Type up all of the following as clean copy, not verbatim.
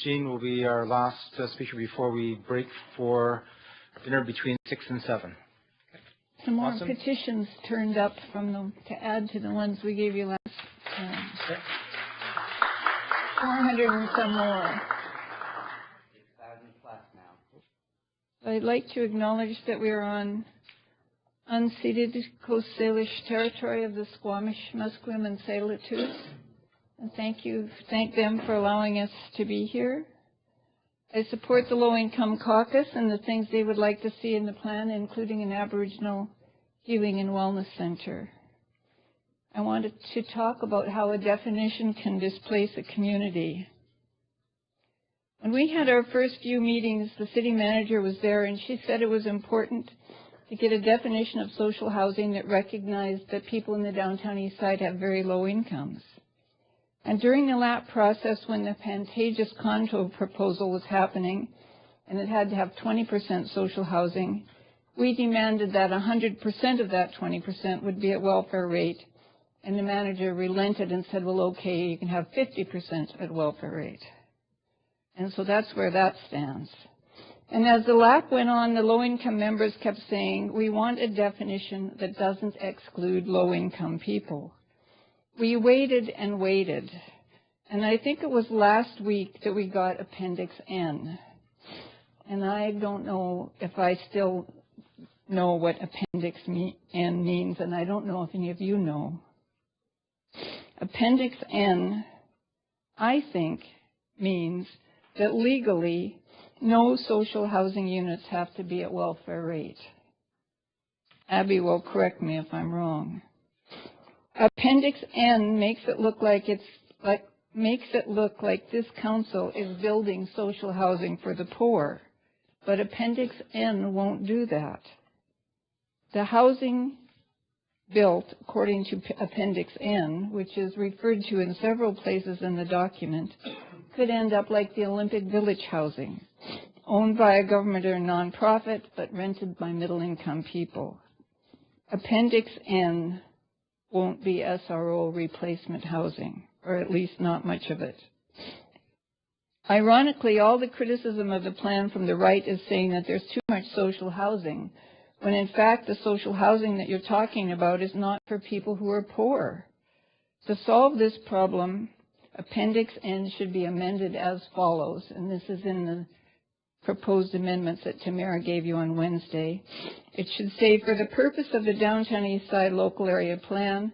Jean will be our last speaker before we break for dinner between 6 and 7. Some more petitions turned up from them to add to the ones we gave you last time. Okay. 400 and some more. 6,000 plus now. I'd like to acknowledge that we are on unceded Coast Salish territory of the Squamish, Musqueam, and Tsleil-Waututh. And thank them for allowing us to be here. I support the Low-Income Caucus and the things they would like to see in the plan, including an Aboriginal Healing and Wellness Center. I wanted to talk about how a definition can displace a community. When we had our first few meetings, the city manager was there, and she said it was important to get a definition of social housing that recognized that people in the downtown Eastside have very low incomes. And during the LAP process, when the Pantages condo proposal was happening, and it had to have 20% social housing, we demanded that 100% of that 20% would be at welfare rate. And the manager relented and said, well, okay, you can have 50% at welfare rate. And so that's where that stands. And as the LAP went on, the low-income members kept saying, we want a definition that doesn't exclude low-income people. We waited and waited, and I think it was last week that we got Appendix N. And I don't know if I still know what Appendix N means, and I don't know if any of you know. Appendix N, I think, means that legally no social housing units have to be at welfare rate. Abby will correct me if I'm wrong. Appendix N makes it look like this council is building social housing for the poor, but Appendix N won't do that. The housing built according to Appendix N, which is referred to in several places in the document, could end up like the Olympic Village housing, owned by a government or nonprofit, but rented by middle-income people. Appendix N won't be SRO replacement housing, or at least not much of it. Ironically, all the criticism of the plan from the right is saying that there's too much social housing, when in fact the social housing that you're talking about is not for people who are poor. To solve this problem, Appendix N should be amended as follows, and this is in the proposed amendments that Tamara gave you on Wednesday. It should say, for the purpose of the Downtown Eastside Local Area Plan,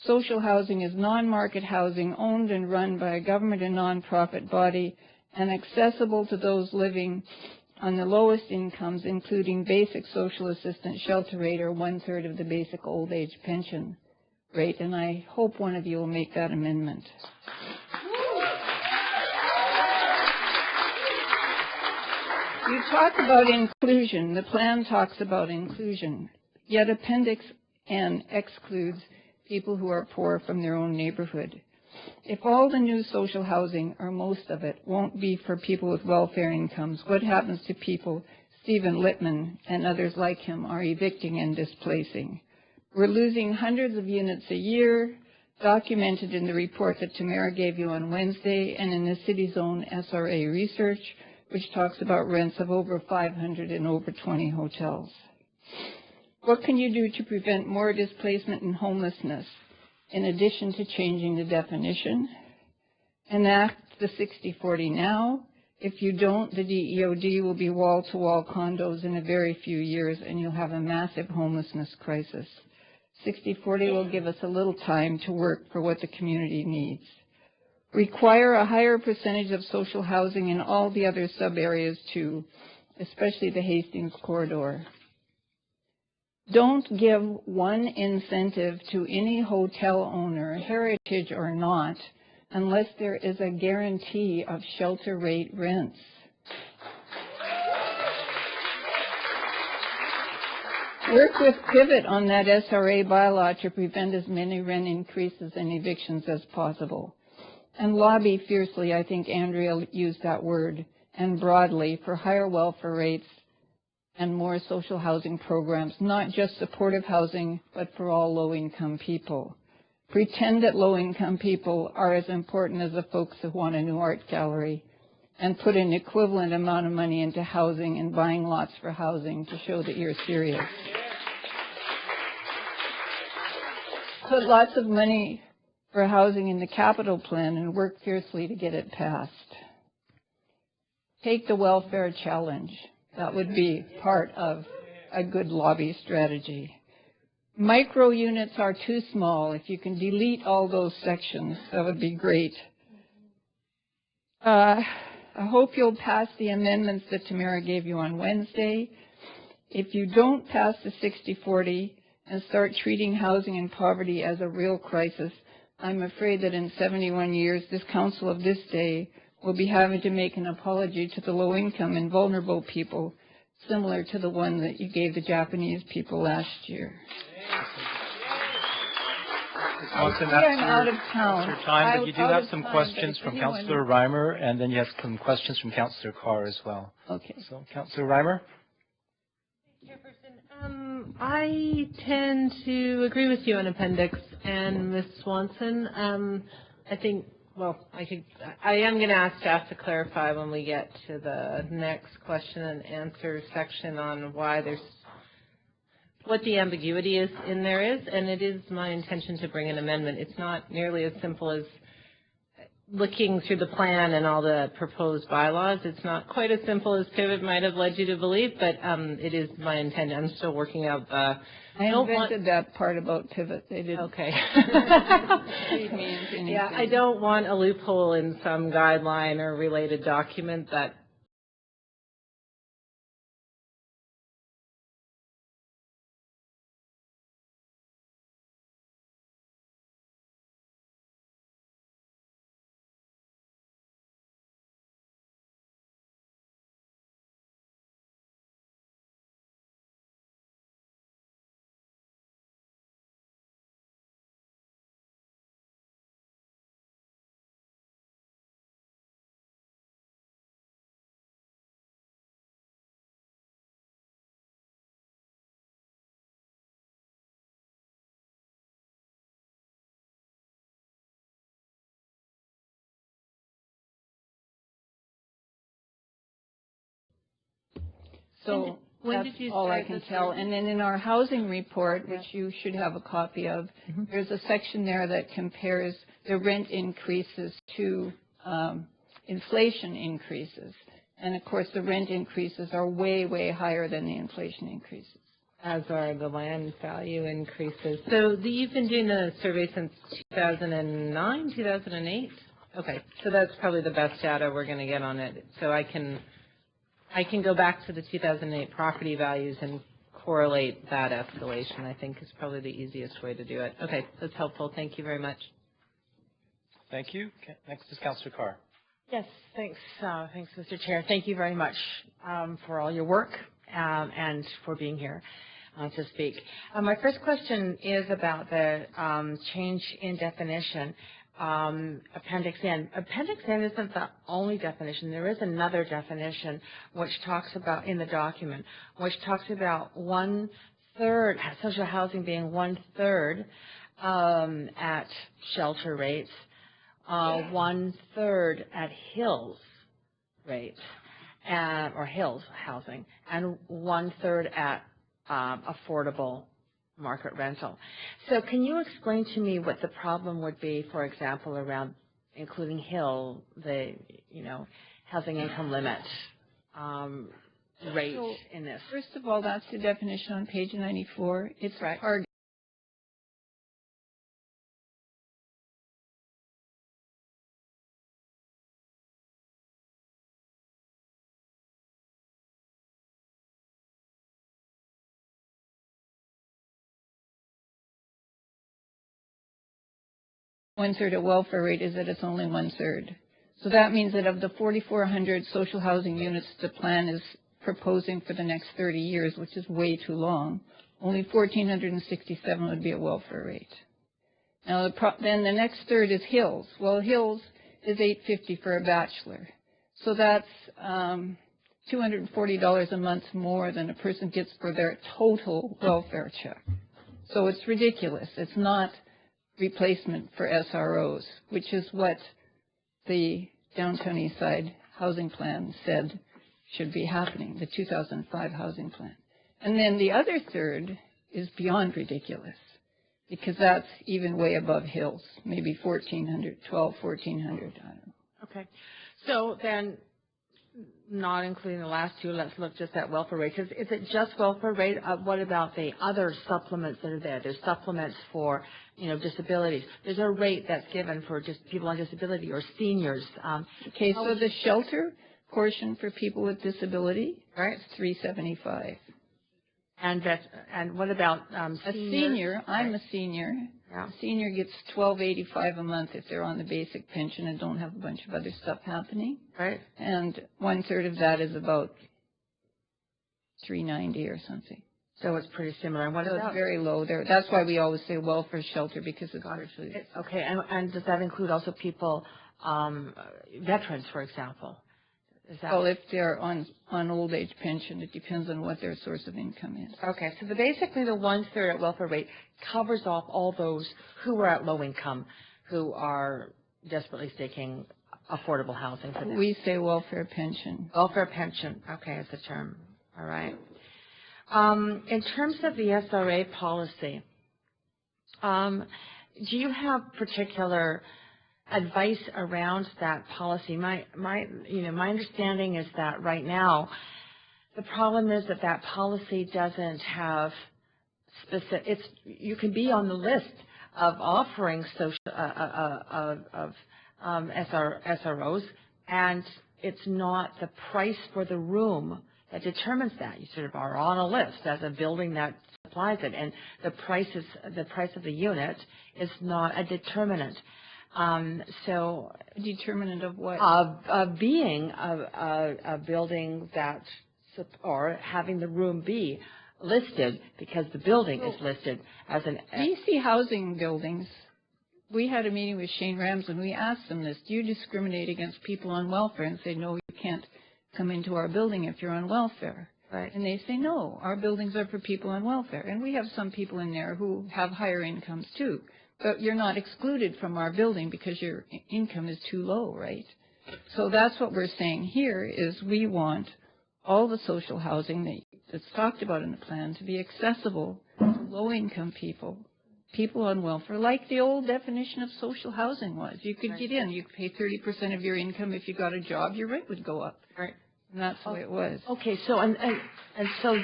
social housing is non-market housing owned and run by a government and nonprofit body and accessible to those living on the lowest incomes, including basic social assistance shelter rate or 1/3 of the basic old age pension rate. And I hope one of you will make that amendment. You talk about inclusion. The plan talks about inclusion, yet Appendix N excludes people who are poor from their own neighborhood. If all the new social housing, or most of it, won't be for people with welfare incomes, what happens to people Stephen Littman and others like him are evicting and displacing? We're losing hundreds of units a year, documented in the report that Tamara gave you on Wednesday and in the city's own SRA research, which talks about rents of over 500 in over 20 hotels. What can you do to prevent more displacement and homelessness, in addition to changing the definition? Enact the 60-40 now. If you don't, the DEOD will be wall-to-wall condos in a very few years, and you'll have a massive homelessness crisis. 60-40 will give us a little time to work for what the community needs. Require a higher percentage of social housing in all the other sub-areas too, especially the Hastings corridor. Don't give one incentive to any hotel owner, heritage or not, unless there is a guarantee of shelter rate rents. Work with Pivot on that SRA bylaw to prevent as many rent increases and evictions as possible. And lobby fiercely, I think Andrea used that word, and broadly, for higher welfare rates and more social housing programs, not just supportive housing, but for all low-income people. Pretend that low-income people are as important as the folks who want a new art gallery, and put an equivalent amount of money into housing and buying lots for housing to show that you're serious. Put lots of money for housing in the capital plan and work fiercely to get it passed. Take the welfare challenge. That would be part of a good lobby strategy. Micro units are too small. If you can delete all those sections, that would be great. I hope you'll pass the amendments that Tamara gave you on Wednesday. If you don't pass the 60-40 and start treating housing and poverty as a real crisis, I'm afraid that in 71 years, this council of this day will be having to make an apology to the low-income and vulnerable people, similar to the one that you gave the Japanese people last year. Swanson, I'm out of town. Your time, but you do have some questions from Councillor Reimer, and then you have some questions from Councillor Carr as well. Okay. So, Councillor Reimer? Chairperson, I tend to agree with you on appendix and Ms. Swanson. I think, well, I am going to ask staff to clarify when we get to the next question and answer section on why there's what the ambiguity is in there is, and it is my intention to bring an amendment. It's not nearly as simple as looking through the plan and all the proposed bylaws. It's not quite as simple as Pivot might have led you to believe, but it is my intent. I'm still working out the... I invented that part about Pivot. They didn't. Okay. Means yeah, I don't want a loophole in some guideline or related document that So that's all I can tell. And then in our housing report, which you should have a copy of, there's a section there that compares the rent increases to inflation increases. And of course, the rent increases are way, way higher than the inflation increases. As are the land value increases. So you've been doing the survey since 2009, 2008? Okay, so that's probably the best data we're going to get on it. So I can go back to the 2008 property values and correlate that escalation, I think, is probably the easiest way to do it. Okay, that's helpful. Thank you very much. Thank you. Okay, next is Councillor Carr. Yes, thanks. Thanks, Mr. Chair. Thank you very much for all your work and for being here to speak. My first question is about the change in definition. Appendix N. Appendix N isn't the only definition. There is another definition which talks about, in the document, which talks about 1/3, social housing being 1/3 at shelter rates, 1/3 at Hills rates, or Hills housing, and 1/3 at affordable market rental. So can you explain to me what the problem would be, for example, around including Hill, the, housing income limit rate in this? First of all, that's the definition on page 94. It's right. target. One-third at welfare rate is that it's only 1/3. So that means that of the 4,400 social housing units the plan is proposing for the next 30 years, which is way too long, only 1,467 would be at welfare rate. Now, then the next third is Hills. Well, Hills is $850 for a bachelor. So that's $240 a month more than a person gets for their total welfare check. So it's ridiculous. It's not replacement for SROs, which is what the downtown Eastside housing plan said should be happening, the 2005 housing plan. And then the other third is beyond ridiculous, because that's even way above hills, maybe 1,400, 1,200, 1,400, I don't know. Okay. So then, not including the last two, let's look just at welfare rate. Is it just welfare rate? What about the other supplements that are there? There's supplements for, disabilities. There's a rate that's given for just people on disability or seniors. Okay, so the shelter portion for people with disability, right, is $375. And what about a seniors? senior? I'm a senior. Yeah. A senior gets $1,285 a month if they're on the basic pension and don't have a bunch of other stuff happening. Right. And 1/3 of that is about $390 or something. So it's pretty similar. And what so about? It's very low there. That's why we always say welfare shelter, because it's virtually. Okay, and does that include also people, veterans, for example? Is that? Well, if they're on old age pension, it depends on what their source of income is. Okay, so basically the 1/3 at welfare rate covers off all those who are at low income, who are desperately seeking affordable housing for them. We say welfare pension. Welfare pension, okay, is the term. All right. In terms of the SRA policy, do you have particular advice around that policy? My understanding is that right now, the problem is that policy doesn't have specific. You can be on the list of offering SROs, and it's not the price for the room that determines that. You sort of are on a list as a building that supplies it, and the price of the unit is not a determinant. So a determinant of what? Of being a building that, or having the room be listed because the building is listed as an. BC housing buildings. We had a meeting with Shane Rams and we asked them this: do you discriminate against people on welfare? And say, no, you can't come into our building if you're on welfare. Right. And they say, no, our buildings are for people on welfare. And we have some people in there who have higher incomes too. But you're not excluded from our building because your income is too low, right? So that's what we're saying here is we want all the social housing that's talked about in the plan to be accessible to low-income people, people on welfare, like the old definition of social housing was. You could get in. You could pay 30% of your income. If you got a job, your rent would go up. Right. And that's the way it was. Okay, so so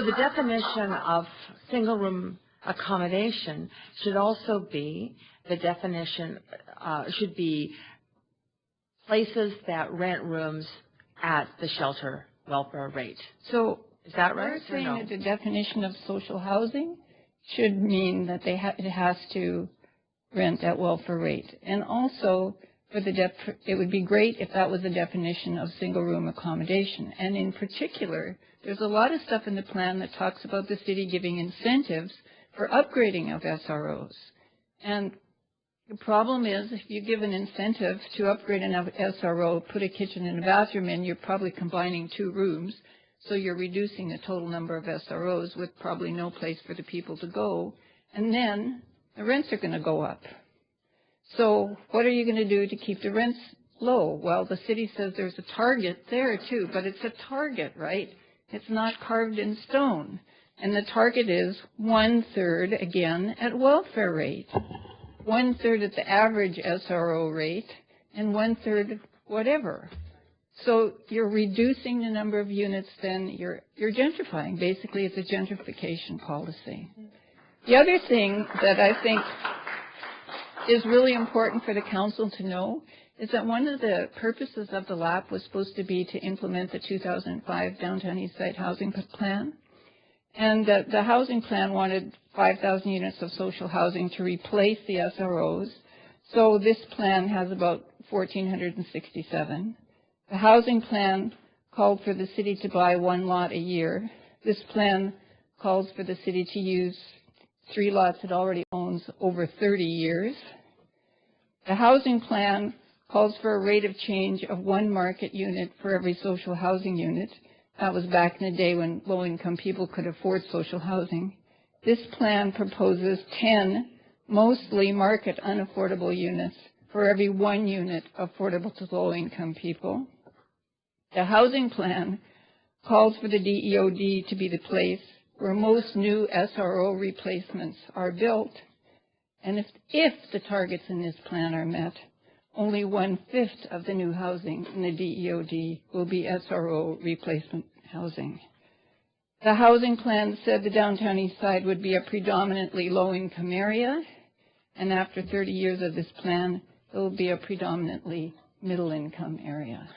the definition of single-room accommodation should also be the definition should be places that rent rooms at the shelter welfare rate. So is that right? We're saying that the definition of social housing should mean that it has to rent at welfare rate, and also for it would be great if that was the definition of single-room accommodation. And in particular, there's a lot of stuff in the plan that talks about the city giving incentives for upgrading of SROs. And the problem is, if you give an incentive to upgrade an SRO, put a kitchen and a bathroom in, you're probably combining 2 rooms, so you're reducing the total number of SROs with probably no place for the people to go, and then the rents are going to go up. So what are you going to do to keep the rents low? Well, the city says there's a target there too, but it's a target, right? It's not carved in stone. And the target is 1/3, again, at welfare rate, 1/3 at the average SRO rate, and 1/3 whatever. So you're reducing the number of units, then you're gentrifying. Basically, it's a gentrification policy. The other thing that I think is really important for the council to know is that one of the purposes of the LAP was supposed to be to implement the 2005 Downtown Eastside Housing Plan. And the housing plan wanted 5,000 units of social housing to replace the SROs. So this plan has about 1,467. The housing plan called for the city to buy 1 lot a year. This plan calls for the city to use 3 lots it already owns over 30 years. The housing plan calls for a rate of change of 1 market unit for every social housing unit. That was back in the day when low-income people could afford social housing. This plan proposes 10 mostly market unaffordable units for every 1 unit affordable to low-income people. The housing plan calls for the DEOD to be the place where most new SRO replacements are built. And if the targets in this plan are met, only 1/5 of the new housing in the DEOD will be SRO replacement housing. The housing plan said the downtown Eastside would be a predominantly low-income area, and after 30 years of this plan, it will be a predominantly middle-income area.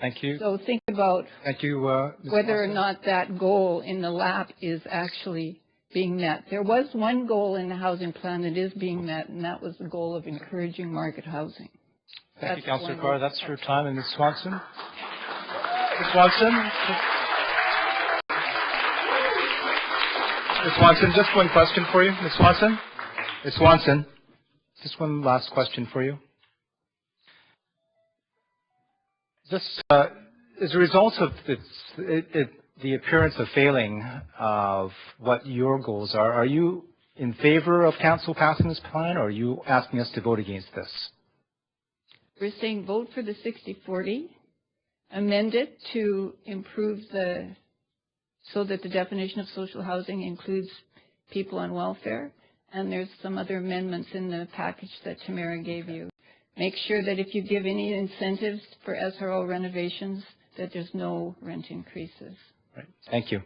Thank you. So think about Thank you, Ms. whether or Swanson. not that goal in the LAP is actually being met. There was one goal in the housing plan that is being met, and that was the goal of encouraging market housing. Thank you, That's Councillor one. Carr. That's your time. And Ms. Swanson? Ms. Swanson? Ms. Swanson, just one question for you. Ms. Swanson? Ms. Swanson, just one last question for you. Just as a result of the appearance of failing of what your goals are you in favor of council passing this plan, or are you asking us to vote against this? We're saying vote for the 60/40, amend it to improve so that the definition of social housing includes people on welfare, and there's some other amendments in the package that Tamara gave you. Make sure that if you give any incentives for SRO renovations, that there's no rent increases. Right. Thank you.